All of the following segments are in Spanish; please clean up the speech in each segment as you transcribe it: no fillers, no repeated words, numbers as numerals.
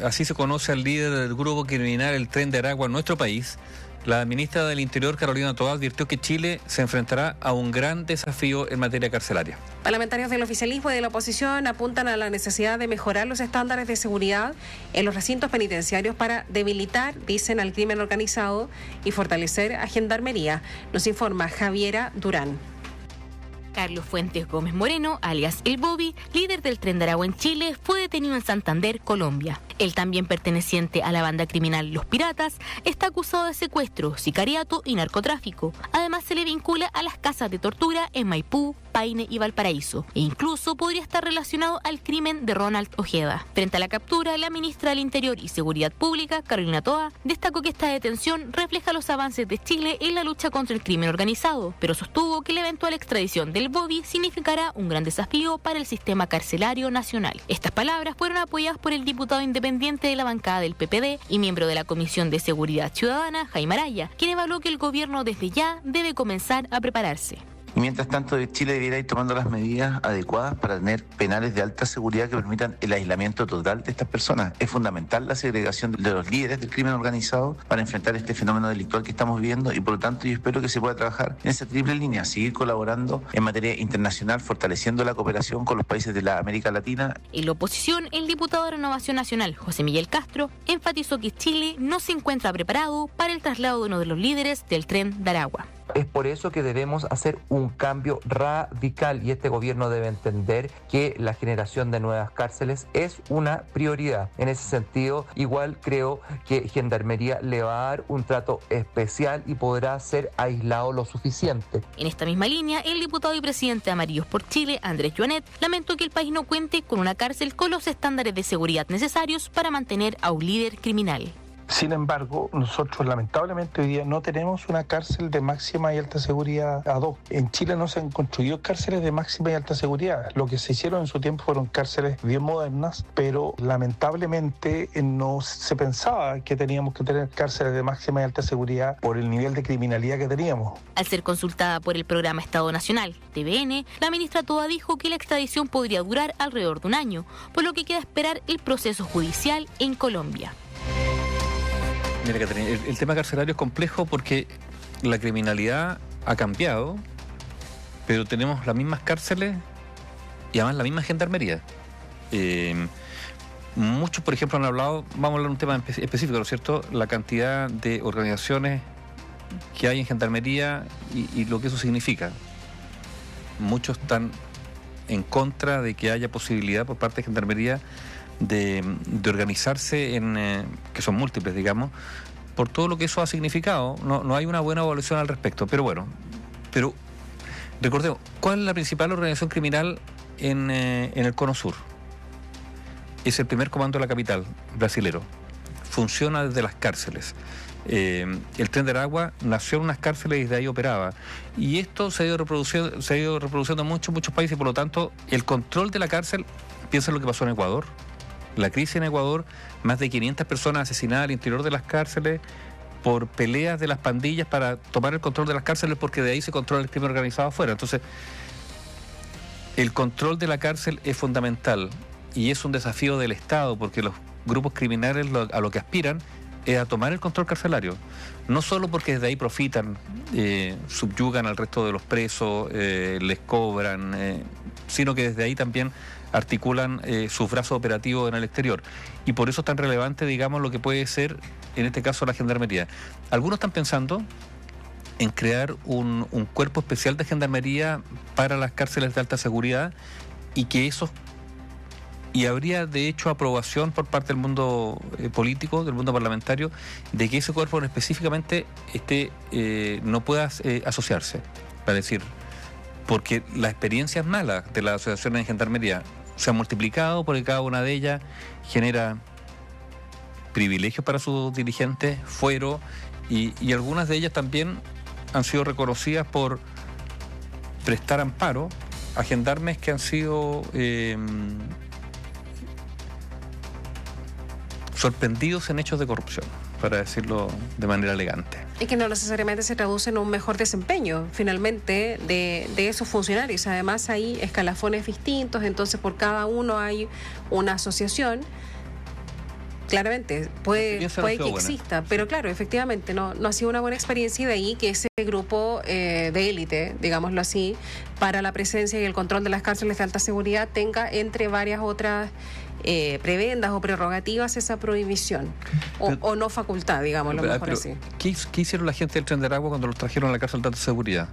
Así se conoce al líder del grupo criminal El Tren de Aragua en nuestro país. La ministra del Interior, Carolina Toá, advirtió que Chile se enfrentará a un gran desafío en materia carcelaria. Parlamentarios del oficialismo y de la oposición apuntan a la necesidad de mejorar los estándares de seguridad en los recintos penitenciarios para debilitar, dicen, al crimen organizado y fortalecer a Gendarmería. Nos informa Javiera Durán. Carlos Fuentes Gómez Moreno, alias El Bobby, líder del Tren de Aragua en Chile, fue detenido en Santander, Colombia. Él, también perteneciente a la banda criminal Los Piratas, está acusado de secuestro, sicariato y narcotráfico. Además, se le vincula a las casas de tortura en Maipú, Paine y Valparaíso, e incluso podría estar relacionado al crimen de Ronald Ojeda. Frente a la captura, la ministra del Interior y Seguridad Pública, Carolina Toá, destacó que esta detención refleja los avances de Chile en la lucha contra el crimen organizado, pero sostuvo que la eventual extradición del Bobby significará un gran desafío para el sistema carcelario nacional. Estas palabras fueron apoyadas por el diputado independiente de la bancada del PPD y miembro de la Comisión de Seguridad Ciudadana, Jaime Araya, quien evaluó que el gobierno desde ya debe comenzar a prepararse. Y mientras tanto, Chile debería ir tomando las medidas adecuadas para tener penales de alta seguridad que permitan el aislamiento total de estas personas. Es fundamental la segregación de los líderes del crimen organizado para enfrentar este fenómeno delictual que estamos viviendo y por lo tanto yo espero que se pueda trabajar en esa triple línea, seguir colaborando en materia internacional, fortaleciendo la cooperación con los países de la América Latina. En la oposición, el diputado de Renovación Nacional, José Miguel Castro, enfatizó que Chile no se encuentra preparado para el traslado de uno de los líderes del Tren de Aragua. Es por eso que debemos hacer un cambio radical y este gobierno debe entender que la generación de nuevas cárceles es una prioridad. En ese sentido, igual creo que Gendarmería le va a dar un trato especial y podrá ser aislado lo suficiente. En esta misma línea, el diputado y presidente de Amarillos por Chile, Andrés Joanet, lamentó que el país no cuente con una cárcel con los estándares de seguridad necesarios para mantener a un líder criminal. Sin embargo, nosotros lamentablemente hoy día no tenemos una cárcel de máxima y alta seguridad ad hoc. En Chile no se han construido cárceles de máxima y alta seguridad. Lo que se hicieron en su tiempo fueron cárceles bien modernas, pero lamentablemente no se pensaba que teníamos que tener cárceles de máxima y alta seguridad por el nivel de criminalidad que teníamos. Al ser consultada por el programa Estado Nacional, TVN, la ministra Toá dijo que la extradición podría durar alrededor de un año, por lo que queda esperar el proceso judicial en Colombia. Mira, Caterina, el tema carcelario es complejo porque la criminalidad ha cambiado, pero tenemos las mismas cárceles y además la misma gendarmería. Muchos, por ejemplo, han hablado, vamos a hablar de un tema específico, ¿no es cierto?, la cantidad de organizaciones que hay en gendarmería y lo que eso significa. Muchos están en contra de que haya posibilidad por parte de gendarmería de organizarse que son múltiples, digamos, por todo lo que eso ha significado. No hay una buena evaluación al respecto, pero bueno, recordemos, ¿cuál es la principal organización criminal en el Cono Sur? Es el primer comando de la capital, brasilero. Funciona desde las cárceles. El Tren de Aragua nació en unas cárceles y desde ahí operaba. Y esto se ha ido reproduciendo en muchos países, y por lo tanto, el control de la cárcel, piensa en lo que pasó en Ecuador. La crisis en Ecuador, más de 500 personas asesinadas al interior de las cárceles por peleas de las pandillas para tomar el control de las cárceles, porque de ahí se controla el crimen organizado afuera. Entonces, el control de la cárcel es fundamental y es un desafío del Estado, porque los grupos criminales a lo que aspiran es a tomar el control carcelario. No solo porque desde ahí profitan, subyugan al resto de los presos, les cobran, sino que desde ahí también articulan sus brazos operativos en el exterior. Y por eso es tan relevante, digamos, lo que puede ser, en este caso, la gendarmería. Algunos están pensando en crear un cuerpo especial de gendarmería para las cárceles de alta seguridad y habría de hecho aprobación por parte del mundo político, del mundo parlamentario, de que ese cuerpo específicamente no pueda asociarse, para decir, porque las experiencias malas de las asociaciones de gendarmería se han multiplicado, porque cada una de ellas genera privilegios para sus dirigentes, fuero, y algunas de ellas también han sido reconocidas por prestar amparo a gendarmes que han sido sorprendidos en hechos de corrupción, para decirlo de manera elegante. Y que no necesariamente se traduce en un mejor desempeño, finalmente, de esos funcionarios. Además, hay escalafones distintos, entonces por cada uno hay una asociación. Claramente, puede que exista, pero claro, efectivamente no ha sido una buena experiencia, y de ahí que ese grupo de élite, digámoslo así, para la presencia y el control de las cárceles de alta seguridad tenga entre varias otras prebendas o prerrogativas esa prohibición o no facultad, digámoslo mejor así. ¿Qué hicieron la gente del Tren de Aragua cuando los trajeron a la cárcel de alta seguridad?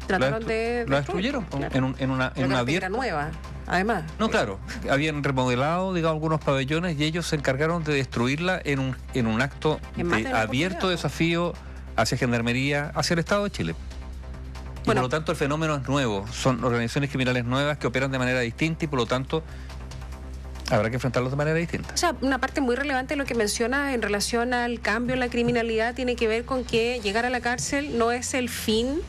Trataron de la destruyeron, claro, en una abierta nueva. Además. No, claro, habían remodelado, digamos, algunos pabellones y ellos se encargaron de destruirla en un acto de abierto desafío hacia Gendarmería, hacia el Estado de Chile. Y por lo tanto el fenómeno es nuevo, son organizaciones criminales nuevas que operan de manera distinta y por lo tanto habrá que enfrentarlos de manera distinta. O sea, una parte muy relevante de lo que mencionas en relación al cambio en la criminalidad tiene que ver con que llegar a la cárcel no es el fin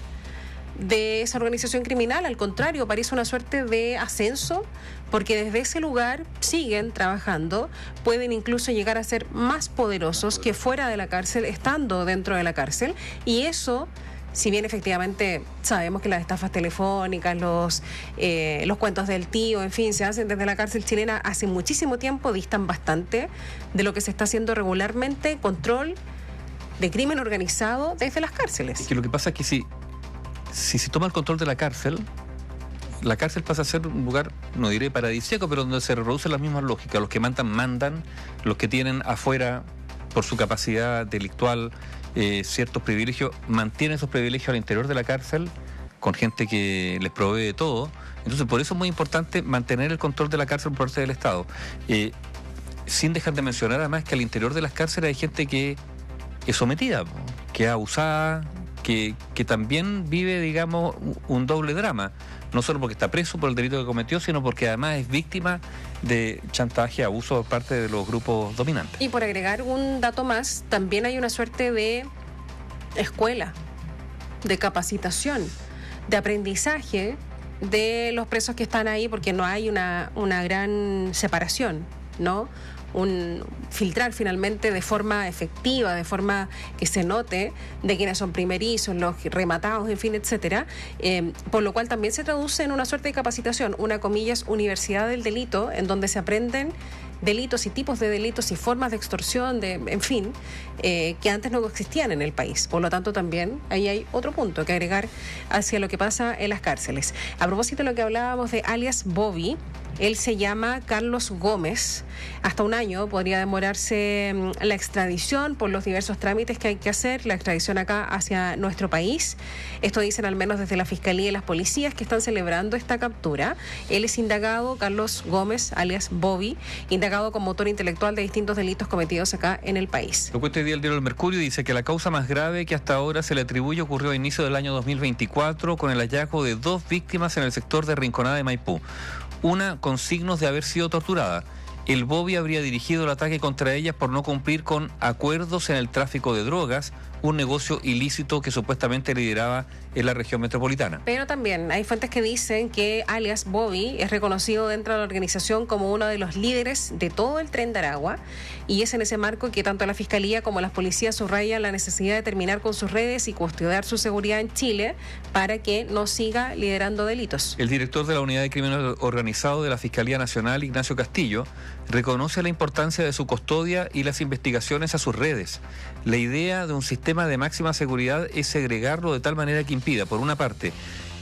de esa organización criminal, al contrario, parece una suerte de ascenso, porque desde ese lugar siguen trabajando, pueden incluso llegar a ser más poderosos que fuera de la cárcel, estando dentro de la cárcel, y eso, si bien efectivamente sabemos que las estafas telefónicas, los cuentos del tío, en fin, se hacen desde la cárcel chilena hace muchísimo tiempo, distan bastante de lo que se está haciendo regularmente, control de crimen organizado desde las cárceles. Es que lo que pasa es que si se toma el control de la cárcel pasa a ser un lugar, no diré paradisíaco, pero donde se reproducen las mismas lógicas. Los que mandan, los que tienen afuera, por su capacidad delictual, ciertos privilegios, mantienen esos privilegios al interior de la cárcel, con gente que les provee de todo. Entonces, por eso es muy importante mantener el control de la cárcel por parte del Estado. Sin dejar de mencionar, además, que al interior de las cárceles hay gente que es sometida, que es abusada, que también vive, digamos, un doble drama, no solo porque está preso por el delito que cometió, sino porque además es víctima de chantaje, abuso por parte de los grupos dominantes. Y por agregar un dato más, también hay una suerte de escuela, de capacitación, de aprendizaje de los presos que están ahí, porque no hay una gran separación, ¿no? Filtrar finalmente de forma efectiva, de forma que se note de quienes son primerizos, los rematados, en fin, etcétera, por lo cual también se traduce en una suerte de capacitación, una comillas universidad del delito, en donde se aprenden delitos y tipos de delitos y formas de extorsión, en fin, que antes no existían en el país. Por lo tanto, también ahí hay otro punto que agregar hacia lo que pasa en las cárceles. A propósito de lo que hablábamos de alias Bobby, él se llama Carlos Gómez. Hasta un año podría demorarse la extradición por los diversos trámites que hay que hacer, la extradición acá hacia nuestro país. Esto dicen al menos desde la Fiscalía y las policías que están celebrando esta captura. Él es indagado, Carlos Gómez, alias Bobby, indagado como autor intelectual de distintos delitos cometidos acá en el país. Lo cuenta hoy día el diario El Mercurio, dice que la causa más grave que hasta ahora se le atribuye ocurrió a inicio del año 2024 con el hallazgo de 2 víctimas en el sector de Rinconada de Maipú. Una con signos de haber sido torturada. El Bobby habría dirigido el ataque contra ellas por no cumplir con acuerdos en el tráfico de drogas, un negocio ilícito que supuestamente lideraba en la región metropolitana. Pero también hay fuentes que dicen que alias Bobby es reconocido dentro de la organización como uno de los líderes de todo el Tren de Aragua, y es en ese marco que tanto la Fiscalía como las policías subrayan la necesidad de terminar con sus redes y custodiar su seguridad en Chile para que no siga liderando delitos. El director de la Unidad de Crimen Organizado de la Fiscalía Nacional, Ignacio Castillo, reconoce la importancia de su custodia y las investigaciones a sus redes. La idea de un sistema de máxima seguridad es segregarlo de tal manera que impida, por una parte,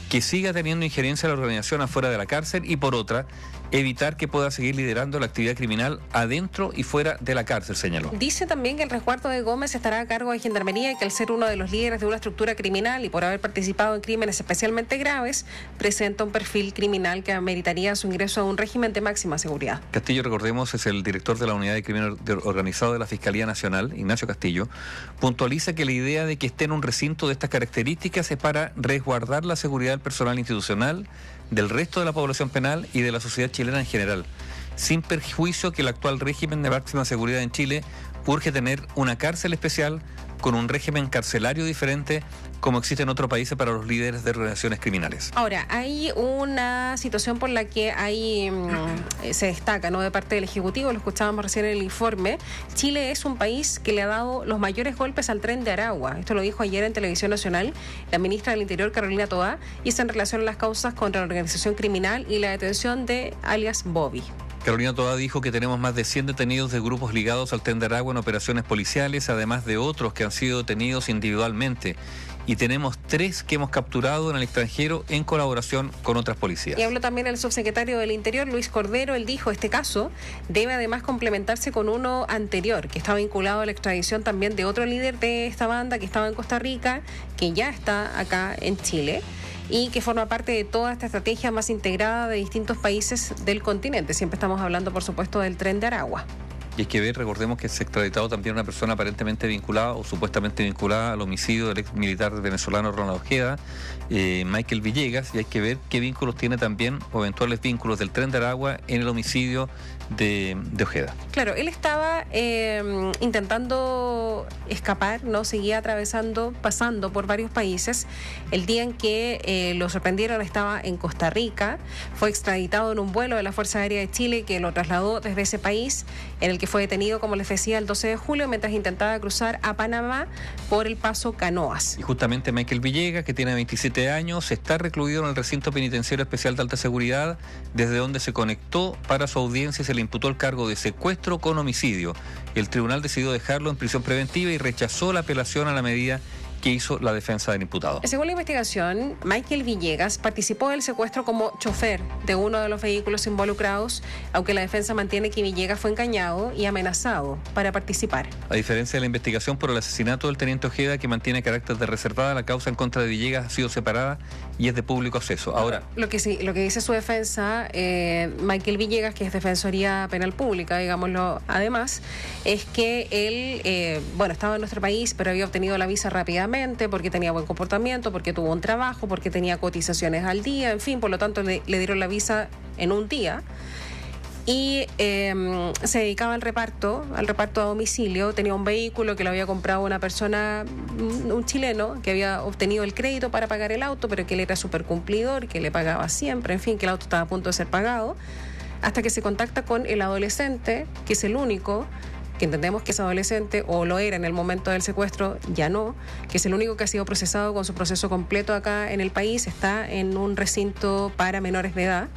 que siga teniendo injerencia la organización afuera de la cárcel y por otra, evitar que pueda seguir liderando la actividad criminal adentro y fuera de la cárcel, señaló. Dice también que el resguardo de Gómez estará a cargo de Gendarmería y que al ser uno de los líderes de una estructura criminal y por haber participado en crímenes especialmente graves, presenta un perfil criminal que ameritaría su ingreso a un régimen de máxima seguridad. Castillo, recordemos, es el director de la Unidad de Crimen Organizado de la Fiscalía Nacional, Ignacio Castillo, puntualiza que la idea de que esté en un recinto de estas características es para resguardar la seguridad del personal institucional, del resto de la población penal y de la sociedad chilena en general, sin perjuicio que el actual régimen de máxima seguridad en Chile urge tener una cárcel especial con un régimen carcelario diferente como existe en otros países para los líderes de organizaciones criminales. Ahora, hay una situación por la que se destaca, ¿no?, de parte del Ejecutivo, lo escuchábamos recién en el informe. Chile es un país que le ha dado los mayores golpes al Tren de Aragua. Esto lo dijo ayer en Televisión Nacional la ministra del Interior, Carolina Toá, y es en relación a las causas contra la organización criminal y la detención de alias Bobby. Carolina Toá dijo que tenemos más de 100 detenidos de grupos ligados al Tren de Aragua en operaciones policiales, además de otros que han sido detenidos individualmente. Y tenemos 3 que hemos capturado en el extranjero en colaboración con otras policías. Y habló también el subsecretario del Interior, Luis Cordero. Él dijo, este caso debe además complementarse con uno anterior, que está vinculado a la extradición también de otro líder de esta banda que estaba en Costa Rica, que ya está acá en Chile, y que forma parte de toda esta estrategia más integrada de distintos países del continente. Siempre estamos hablando, por supuesto, del Tren de Aragua. Y hay que ver, recordemos que se ha extraditado también una persona aparentemente vinculada o supuestamente vinculada al homicidio del ex militar venezolano Ronald Ojeda, Michael Villegas, y hay que ver qué vínculos tiene también o eventuales vínculos del Tren de Aragua en el homicidio de Ojeda. Claro, él estaba intentando escapar, ¿no? Seguía pasando por varios países. El día en que lo sorprendieron estaba en Costa Rica, fue extraditado en un vuelo de la Fuerza Aérea de Chile que lo trasladó desde ese país, en el que fue detenido, como les decía, el 12 de julio, mientras intentaba cruzar a Panamá por el paso Canoas. Y justamente Michael Villegas, que tiene 27 años, está recluido en el recinto penitenciario especial de alta seguridad, desde donde se conectó para su audiencia y se le imputó el cargo de secuestro con homicidio. El tribunal decidió dejarlo en prisión preventiva y rechazó la apelación a la medida que hizo la defensa del imputado. Según la investigación, Michael Villegas participó del secuestro como chofer de uno de los vehículos involucrados, aunque la defensa mantiene que Villegas fue engañado y amenazado para participar. A diferencia de la investigación por el asesinato del teniente Ojeda, que mantiene carácter de reservada, la causa en contra de Villegas ha sido separada y es de público acceso. Ahora, lo que dice su defensa, Michael Villegas, que es Defensoría Penal Pública, digámoslo, además, es que él, estaba en nuestro país, pero había obtenido la visa rápidamente, porque tenía buen comportamiento, porque tuvo un trabajo, porque tenía cotizaciones al día, en fin, por lo tanto le dieron la visa en un día. Y se dedicaba al reparto a domicilio. Tenía un vehículo que lo había comprado una persona, un chileno, que había obtenido el crédito para pagar el auto, pero que él era súper cumplidor, que le pagaba siempre, en fin, que el auto estaba a punto de ser pagado, hasta que se contacta con el adolescente, que es el único, que entendemos que es adolescente, o lo era en el momento del secuestro, ya no, que es el único que ha sido procesado con su proceso completo acá en el país, está en un recinto para menores de edad,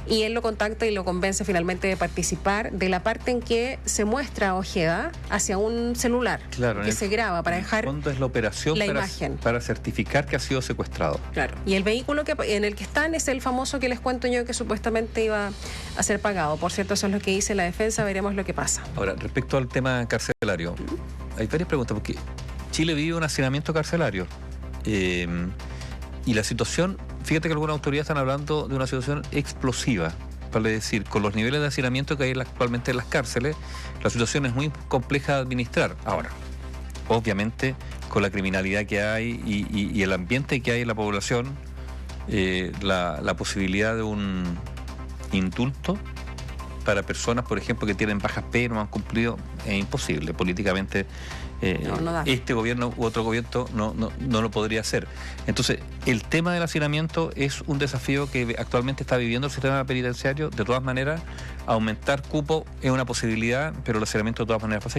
y él lo contacta y lo convence finalmente de participar de la parte en que se muestra a Ojeda hacia un celular, claro, que se graba para dejar el fondo es la operación imagen para certificar que ha sido secuestrado. Claro. Y el vehículo en el que están es el famoso que les cuento yo, que supuestamente iba a ser pagado. Por cierto, eso es lo que dice la defensa, veremos lo que pasa. Ahora, respecto al tema carcelario, hay varias preguntas, porque Chile vive un hacinamiento carcelario. Y la situación, fíjate que algunas autoridades están hablando de una situación explosiva, vale decir, con los niveles de hacinamiento que hay actualmente en las cárceles, la situación es muy compleja de administrar. Ahora, obviamente, con la criminalidad que hay y el ambiente que hay en la población, la posibilidad de un indulto para personas, por ejemplo, que tienen bajas penas, no han cumplido, es imposible. Políticamente, no da. Este gobierno u otro gobierno no lo podría hacer. Entonces, el tema del hacinamiento es un desafío que actualmente está viviendo el sistema penitenciario. De todas maneras, aumentar cupo es una posibilidad, pero el hacinamiento de todas maneras pasa.